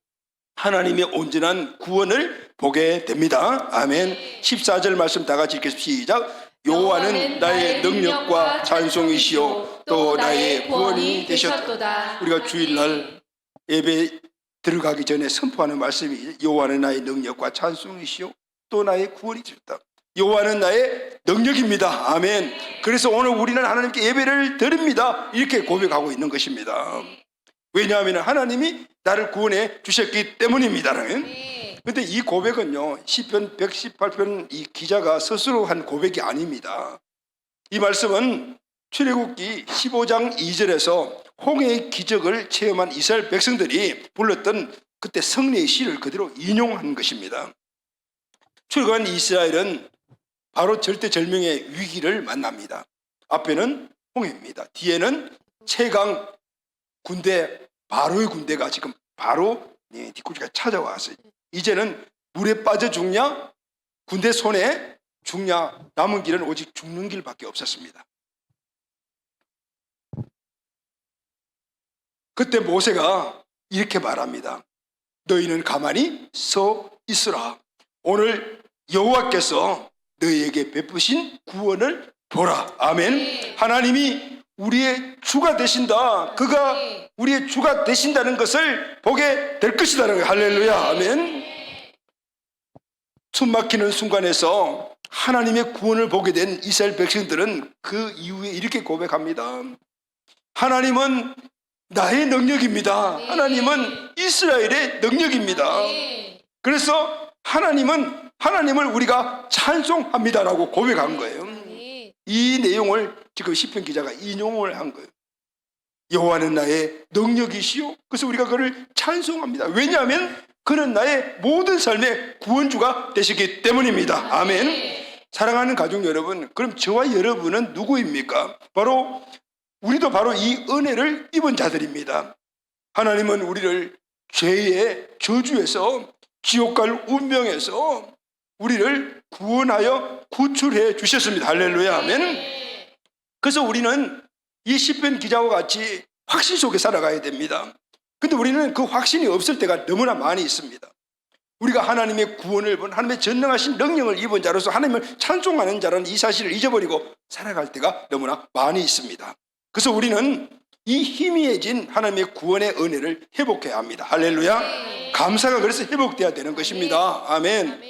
S1: 하나님의 온전한 구원을 보게 됩니다. 아멘. 14절 말씀 다 같이 읽겠습니다. 시작. 여호와는 나의 능력과 찬송이시요 또 나의 구원이 되셨도다. 우리가 주일날 예배 들어가기 전에 선포하는 말씀이 여호와는 나의 능력과 찬송이시요 또 나의 구원이 되셨다. 여호와는 나의 능력입니다. 아멘. 그래서 오늘 우리는 하나님께 예배를 드립니다. 이렇게 고백하고 있는 것입니다. 왜냐하면 하나님이 나를 구원해 주셨기 때문입니다. 그런데 이 고백은요, 시편 118편 이 기자가 스스로 한 고백이 아닙니다. 이 말씀은 출애굽기 15장 2절에서 홍해의 기적을 체험한 이스라엘 백성들이 불렀던 그때 성례의 시를 그대로 인용한 것입니다. 출애굽한 이스라엘은 바로 절대절명의 위기를 만납니다. 앞에는 홍해입니다. 뒤에는 최강 군대, 바로의 군대가 지금 바로 뒷구리가 찾아왔어요. 이제는 물에 빠져 죽냐, 군대 손에 죽냐, 남은 길은 오직 죽는 길밖에 없었습니다. 그때 모세가 이렇게 말합니다. 너희는 가만히 서 있으라. 오늘 여호와께서 너희에게 베푸신 구원을 보라. 아멘. 하나님이 우리의 주가 되신다. 그가 우리의 주가 되신다는 것을 보게 될 것이다라는 거예요. 할렐루야. 아멘. 숨 막히는 순간에서 하나님의 구원을 보게 된 이스라엘 백성들은 그 이후에 이렇게 고백합니다. 하나님은 나의 능력입니다. 하나님은 이스라엘의 능력입니다. 그래서 하나님을 우리가 찬송합니다라고 고백한 거예요. 이 내용을 지금 시편 기자가 인용을 한 거예요. 여호와는 나의 능력이시요. 그래서 우리가 그를 찬송합니다. 왜냐하면 그는 나의 모든 삶의 구원주가 되시기 때문입니다. 아멘. 사랑하는 가족 여러분, 그럼 저와 여러분은 누구입니까? 우리도 바로 이 은혜를 입은 자들입니다. 하나님은 우리를 죄의 저주에서, 지옥 갈 운명에서 우리를 구원하여 구출해 주셨습니다. 할렐루야. 아멘. 그래서 우리는 이 시편 기자와 같이 확신 속에 살아가야 됩니다. 근데 우리는 그 확신이 없을 때가 너무나 많이 있습니다. 우리가 하나님의 구원을 본, 하나님의 전능하신 능력을 입은 자로서 하나님을 찬송하는 자라는 이 사실을 잊어버리고 살아갈 때가 너무나 많이 있습니다. 그래서 우리는 이 희미해진 하나님의 구원의 은혜를 회복해야 합니다. 할렐루야. 감사가 그래서 회복돼야 되는 것입니다. 아멘.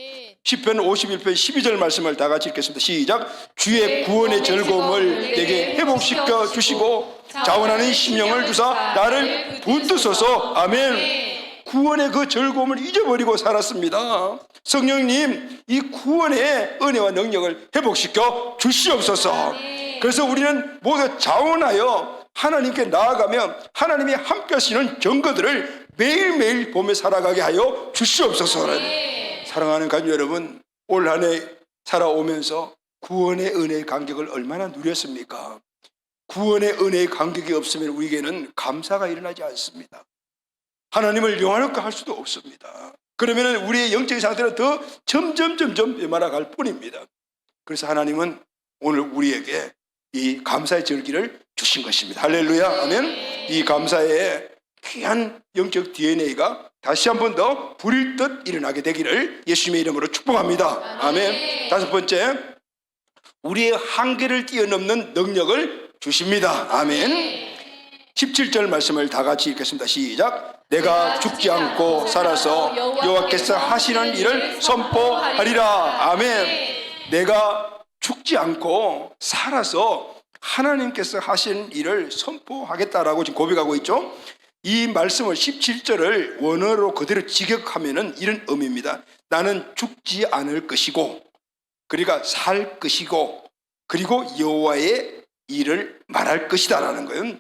S1: 시편 51편 12절 말씀을 다 같이 읽겠습니다. 시작. 주의 구원의 즐거움을 내게 회복시켜 주시고 자원하는 심령을 주사 나를 붙드소서. 아멘. 구원의 그 즐거움을 잊어버리고 살았습니다. 성령님, 이 구원의 은혜와 능력을 회복시켜 주시옵소서. 그래서 우리는 모두 자원하여 하나님께 나아가며 하나님이 함께 하시는 증거들을 매일매일 보며 살아가게 하여 주시옵소서. 사랑하는 가족 여러분, 올 한 해 살아오면서 구원의 은혜의 감격을 얼마나 누렸습니까? 구원의 은혜의 감격이 없으면 우리에게는 감사가 일어나지 않습니다. 하나님을 영화롭게 할 수도 없습니다. 그러면 우리의 영적인 상태는 더 점점 메말아갈 뿐입니다. 그래서 하나님은 오늘 우리에게 이 감사의 절기를 주신 것입니다. 할렐루야. 아멘. 이 감사의 귀한 영적 DNA가 다시 한 번 더 불일 듯 일어나게 되기를 예수님의 이름으로 축복합니다. 아멘. 다섯 번째, 우리의 한계를 뛰어넘는 능력을 주십니다. 아멘. 17절 말씀을 다 같이 읽겠습니다. 시작. 내가 죽지 않고 살아서 여호와께서 하시는 일을 선포하리라. 아멘. 내가 죽지 않고 살아서 하나님께서 하신 일을 선포하겠다라고 지금 고백하고 있죠. 이 말씀을 17절을 원어로 그대로 직역하면은 이런 의미입니다. 나는 죽지 않을 것이고, 그러니까 살 것이고, 그리고 여호와의 일을 말할 것이다라는 거예요.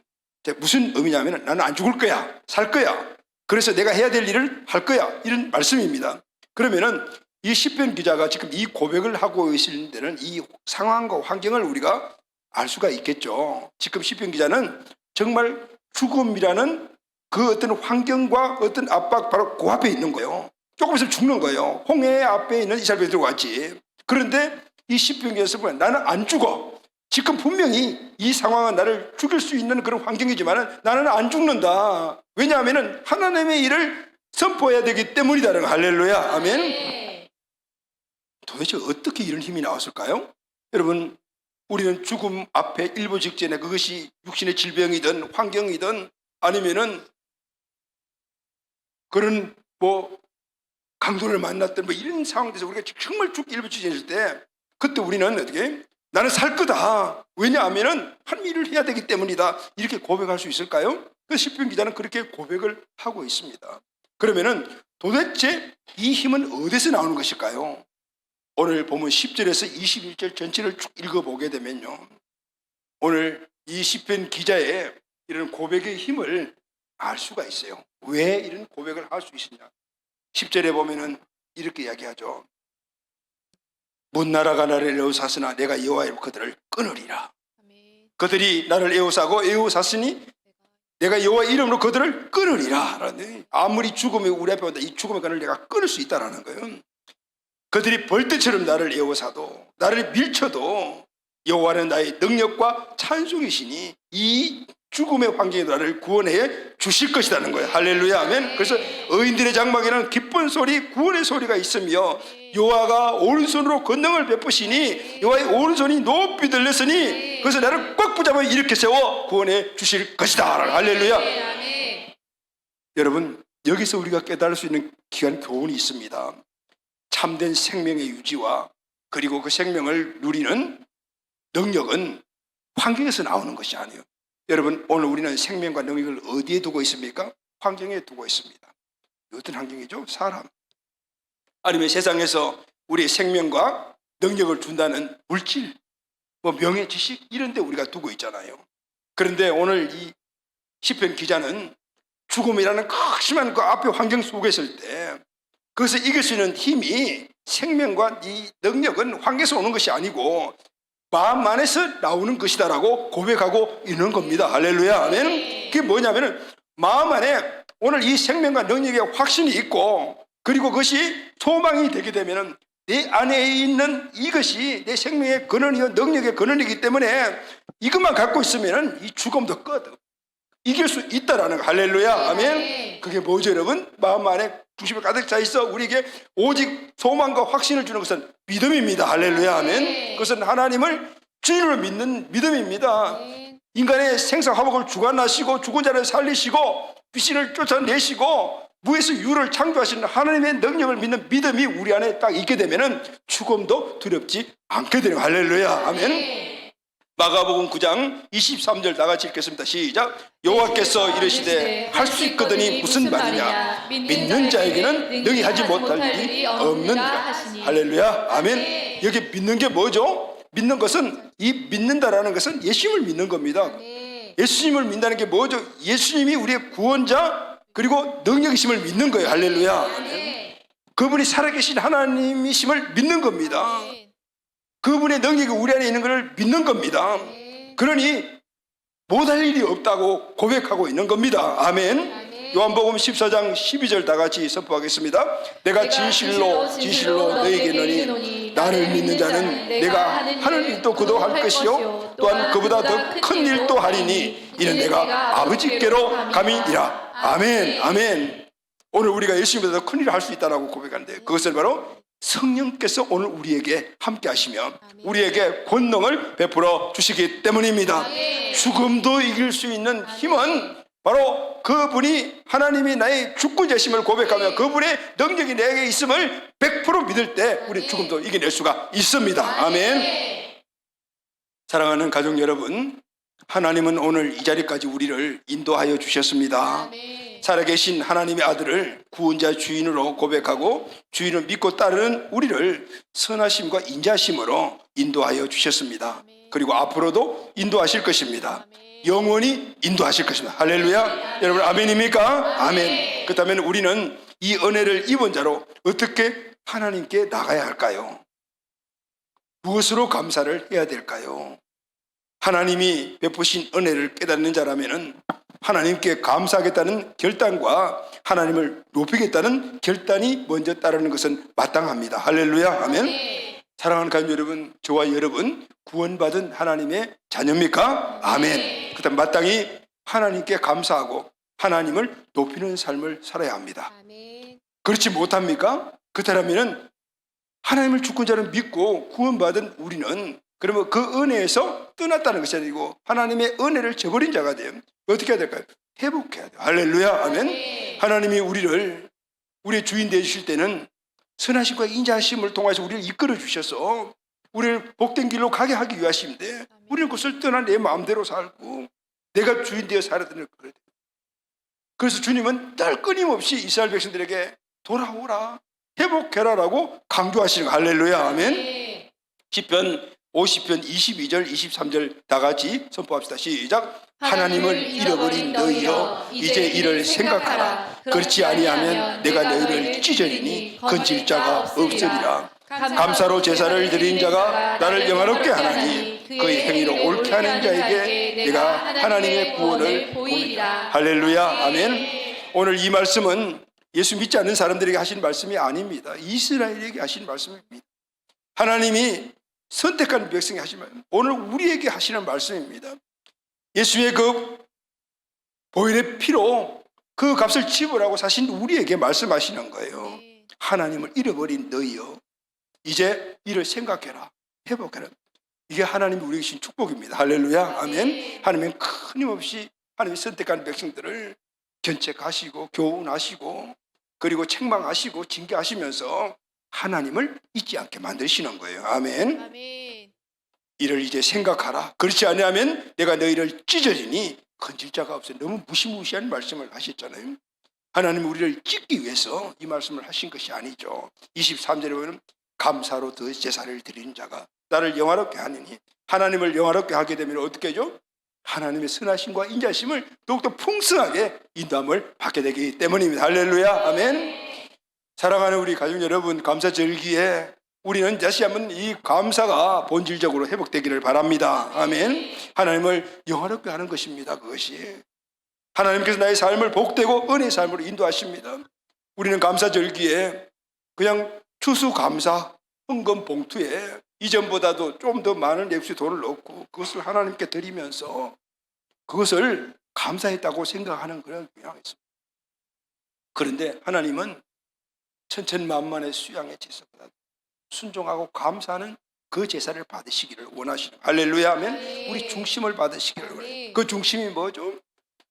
S1: 무슨 의미냐면 나는 안 죽을 거야, 살 거야. 그래서 내가 해야 될 일을 할 거야, 이런 말씀입니다. 그러면은 이 시편 기자가 지금 이 고백을 하고 있는 데는 이 상황과 환경을 우리가 알 수가 있겠죠. 지금 시편 기자는 정말 죽음이라는 그 어떤 환경과 어떤 압박, 바로 그 앞에 있는 거예요. 조금 있으면 죽는 거예요. 홍해 앞에 있는 이스라엘 백성들과 같이. 그런데 이 시편 기자에서 보면 나는 안 죽어. 지금 분명히 이 상황은 나를 죽일 수 있는 그런 환경이지만 나는 안 죽는다. 왜냐하면 하나님의 일을 선포해야 되기 때문이다. 할렐루야. 아멘. 도대체 어떻게 이런 힘이 나왔을까요? 여러분, 우리는 죽음 앞에 일보 직전에 그것이 육신의 질병이든 환경이든 아니면은 그런 강도를 만났던 이런 상황에서 우리가 정말 죽기 일보 직전일 때 그때 우리는 어떻게? 나는 살 거다. 왜냐하면 하나님 일을 해야 되기 때문이다. 이렇게 고백할 수 있을까요? 그 시편 기자는 그렇게 고백을 하고 있습니다. 그러면은 도대체 이 힘은 어디서 나오는 것일까요? 오늘 보면 10절에서 21절 전체를 쭉 읽어보게 되면요, 오늘 이 시편 기자의 이런 고백의 힘을 알 수가 있어요. 왜 이런 고백을 할 수 있느냐? 10절에 보면은 이렇게 이야기하죠. 문 나라가 나를 내어 사으나 내가 여호와의 그들을 끊으리라. 그들이 나를 에워싸고 에워쌌으니 내가 여호와 이름으로 그들을 끊으리라. 라는데 아무리 죽음이 우리 앞에 온다, 이 죽음의 끈을 내가 끊을 수 있다라는 거예요. 그들이 벌떼처럼 나를 에워싸도 나를 밀쳐도 여호와는 나의 능력과 찬송이시니 이 죽음의 환경에 나를 구원해 주실 것이라는 거예요. 할렐루야, 아멘. 그래서 의인들의 장막에는 기쁜 소리, 구원의 소리가 있으며 여호와가 오른손으로 권능을 베푸시니 여호와의 오른손이 높이 들렸으니 그래서 나를 꽉 붙잡아 일으켜 세워 구원해 주실 것이다. 할렐루야. 여러분, 여기서 우리가 깨달을 수 있는 귀한 교훈이 있습니다. 참된 생명의 유지와 그리고 그 생명을 누리는 능력은 환경에서 나오는 것이 아니에요. 여러분, 오늘 우리는 생명과 능력을 어디에 두고 있습니까? 환경에 두고 있습니다. 어떤 환경이죠? 사람. 아니면 세상에서 우리의 생명과 능력을 준다는 물질, 뭐 명예, 지식 이런 데 우리가 두고 있잖아요. 그런데 오늘 이 시편 기자는 죽음이라는 극심한 그 앞에 환경 속에 있을 때 그것을 이길 수 있는 힘이 생명과 이 능력은 환경에서 오는 것이 아니고 마음 안에서 나오는 것이다라고 고백하고 있는 겁니다. 할렐루야, 아멘. 그게 뭐냐면은 마음 안에 오늘 이 생명과 능력의 확신이 있고 그리고 그것이 소망이 되게 되면은 내 안에 있는 이것이 내 생명의 근원이요 능력의 근원이기 때문에 이것만 갖고 있으면은 이 죽음도 끝 이길 수 있다라는 거. 할렐루야, 아멘. 그게 뭐죠, 여러분? 마음 안에 중심에 가득 차 있어 우리에게 오직 소망과 확신을 주는 것은 믿음입니다. 할렐루야, 아멘. 그것은 하나님을 주인으로 믿는 믿음입니다. 인간의 생사화복을 주관하시고 죽은 자를 살리시고 귀신을 쫓아내시고 무에서 유를 창조하시는 하나님의 능력을 믿는 믿음이 우리 안에 딱 있게 되면은 죽음도 두렵지 않게 되는. 할렐루야, 아멘. 마가복음 9장 23절 다 같이 읽겠습니다. 시작. 여호와께서 이르시되 할 수 있거든이 무슨 말이냐. 믿는 자에게는 능히 하지 못할 일이 없느니라. 할렐루야, 아멘. 여기 믿는 게 뭐죠? 믿는 것은 이 믿는다라는 것은 예수님을 믿는 겁니다. 예수님을 믿는다는 게 뭐죠? 예수님이 우리의 구원자 그리고 능력이심을 믿는 거예요. 할렐루야, 아멘. 그분이 살아계신 하나님이심을 믿는 겁니다. 그분의 능력이 우리 안에 있는 것을 믿는 겁니다. 그러니 못할 일이 없다고 고백하고 있는 겁니다. 아멘. 요한복음 14장 12절 다 같이 선포하겠습니다. 내가 진실로 너희에게 이르노니 나를 믿는 자는 내가 하는 일도 그도 할 것이요 또한 그보다 더 큰 일도 하리니 이는 내가 아버지께로 감이니라. 아멘, 아멘. 오늘 우리가 예수님보다 더 큰 일을 할 수 있다고 고백하는데 그것은 바로 성령께서 오늘 우리에게 함께 하시며 우리에게 권능을 베풀어 주시기 때문입니다. 죽음도 이길 수 있는 힘은 바로 그분이 하나님이 나의 주권자심을 고백하며 그분의 능력이 내게 있음을 100% 믿을 때 우리 죽음도 이겨낼 수가 있습니다. 아멘. 사랑하는 가족 여러분, 하나님은 오늘 이 자리까지 우리를 인도하여 주셨습니다. 살아계신 하나님의 아들을 구원자 주인으로 고백하고 주인을 믿고 따르는 우리를 선하심과 인자심으로 인도하여 주셨습니다. 그리고 앞으로도 인도하실 것입니다. 영원히 인도하실 것입니다. 할렐루야. 여러분 아멘입니까? 아멘. 그렇다면 우리는 이 은혜를 입은 자로 어떻게 하나님께 나가야 할까요? 무엇으로 감사를 해야 될까요? 하나님이 베푸신 은혜를 깨닫는 자라면은 하나님께 감사하겠다는 결단과 하나님을 높이겠다는 결단이 먼저 따르는 것은 마땅합니다. 할렐루야, 아멘. 사랑하는 가족 여러분, 저와 여러분 구원받은 하나님의 자녀입니까? 아멘. 그다음 마땅히 하나님께 감사하고 하나님을 높이는 삶을 살아야 합니다. 그렇지 못합니까? 그렇다면 하나님을 주권자를 믿고 구원받은 우리는 그러면 그 은혜에서 떠났다는 것이 아니고 하나님의 은혜를 저버린 자가 돼요. 어떻게 해야 될까요? 회복해야 돼요. 할렐루야, 아멘. 하나님이 우리를 우리의 주인 되어주실 때는 선하심과 인자하심을 통해서 우리를 이끌어 주셔서 우리를 복된 길로 가게 하기 위하심인데 우리는 그것을 떠나 내 마음대로 살고 내가 주인 되어 살아야 되는 거예요. 그래서 주님은 늘 끊임없이 이스라엘 백성들에게 돌아오라, 회복해라라고 강조하시는 거예요. 할렐루야, 아멘. 시편 50편 22절 23절 다 같이 선포합시다. 시작. 하나님을 잃어버린 너희여 이제 이를 생각하라. 그렇지 아니하면 내가 너희를 찢으리니 건질 자가 없으리라. 감사로 제사를 드린 자가 나를 영화롭게 하나니 그의 행위로 옳게 하는 자에게 내가 하나님의 구원을 보이리라. 할렐루야. 아멘. 오늘 이 말씀은 예수 믿지 않는 사람들에게 하신 말씀이 아닙니다. 이스라엘에게 하신 말씀입니다. 하나님이 선택한 백성이 하신 말씀, 오늘 우리에게 하시는 말씀입니다. 예수의 그 보혈의 피로 그 값을 지불하고 사신 우리에게 말씀하시는 거예요. 하나님을 잃어버린 너희여, 이제 이를 생각해라, 회복해라. 이게 하나님이 우리에게 주신 축복입니다. 할렐루야. 아멘. 하나님은 끊임없이 하나님이 선택한 백성들을 견책하시고 교훈하시고 그리고 책망하시고 징계하시면서 하나님을 잊지 않게 만드시는 거예요. 아멘.
S2: 아멘.
S1: 이를 이제 생각하라. 그렇지 않으면 내가 너희를 찢으리니 건질 자가 없어. 너무 무시무시한 말씀을 하셨잖아요. 하나님은 우리를 찢기 위해서 이 말씀을 하신 것이 아니죠. 23절에 보면 감사로 더 제사를 드리는 자가 나를 영화롭게 하느니, 하나님을 영화롭게 하게 되면 어떻게 하죠? 하나님의 선하심과 인자심을 더욱더 풍성하게 인도함을 받게 되기 때문입니다. 할렐루야. 아멘. 사랑하는 우리 가족 여러분, 감사절기에 우리는 다시 한번 이 감사가 본질적으로 회복되기를 바랍니다. 아멘. 하나님을 영화롭게 하는 것입니다. 그것이 하나님께서 나의 삶을 복되고 은혜의 삶으로 인도하십니다. 우리는 감사절기에 그냥 추수감사 헌금 봉투에 이전보다도 좀 더 많은 액수의 돈을 넣고 그것을 하나님께 드리면서 그것을 감사했다고 생각하는 그런 경향이 있습니다. 그런데 하나님은 천천만만의 수양의 제사보다 순종하고 감사하는 그 제사를 받으시기를 원하시는, 할렐루야. 아멘. 우리 중심을 받으시기를 원해요. 그 중심이 뭐죠?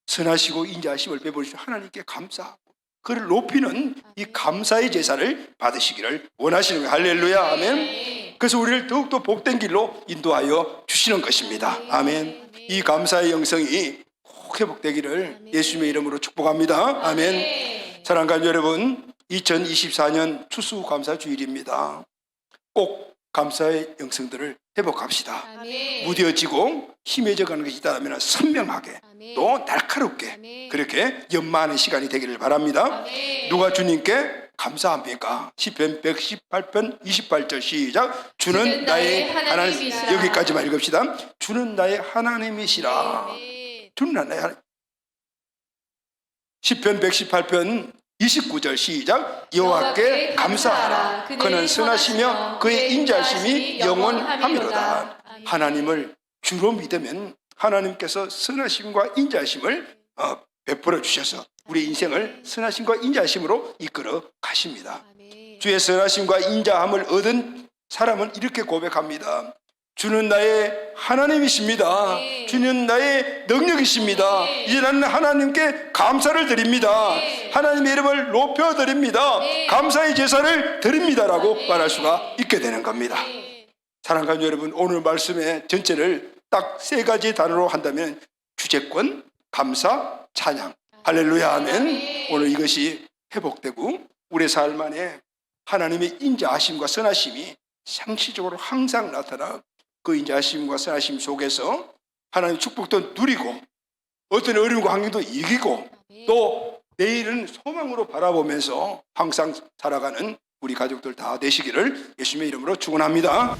S1: 선하시고 인자하심을 베푸시는 하나님께 감사하고 그를 높이는 이 감사의 제사를 받으시기를 원하시는 거예요. 할렐루야. 아멘. 그래서 우리를 더욱더 복된 길로 인도하여 주시는 것입니다. 아멘. 이 감사의 영성이 꼭 회복되기를 예수님의 이름으로 축복합니다. 아멘. 사랑하는 여러분, 2024년 추수감사주일입니다. 꼭 감사의 영성들을 회복합시다.
S2: 아멘.
S1: 무뎌지고 희미해져 가는 것이 있다면 선명하게
S2: 아멘.
S1: 또 날카롭게
S2: 아멘.
S1: 그렇게 연마하는 시간이 되기를 바랍니다.
S2: 아멘.
S1: 누가 주님께 감사합니까? 시편 118편 28절 시작. 주는 나의 하나님이시라. 여기까지만 읽읍시다. 주는 나의 하나님이시라.
S2: 아멘.
S1: 주는 나의 하나님. 시편 118편 29절 시작. 여호와께 감사하라. 그는 선하시며 그의 인자심이 영원하미로다. 하나님을 주로 믿으면 하나님께서 선하심과 인자심을 베풀어 주셔서 우리 인생을 선하심과 인자심으로 이끌어 가십니다.
S2: 아멘.
S1: 주의 선하심과 인자함을 얻은 사람은 이렇게 고백합니다. 주는 나의 하나님이십니다.
S2: 네.
S1: 주는 나의 능력이십니다.
S2: 네.
S1: 이제 나는 하나님께 감사를 드립니다.
S2: 네.
S1: 하나님의 이름을 높여드립니다.
S2: 네.
S1: 감사의 제사를 드립니다라고
S2: 네.
S1: 말할 수가 있게 되는 겁니다.
S2: 네.
S1: 사랑하는 여러분, 오늘 말씀의 전체를 딱 세 가지 단어로 한다면 주제권, 감사, 찬양. 할렐루야. 아멘.
S2: 네.
S1: 오늘 이것이 회복되고 우리의 삶 안에 하나님의 인자하심과 선하심이 상시적으로 항상 나타나 그 인자하심과 선하심 속에서 하나님의 축복도 누리고 어떤 어려움과 환경도 이기고 또 내일은 소망으로 바라보면서 항상 살아가는 우리 가족들 다 되시기를 예수님의 이름으로 축원합니다.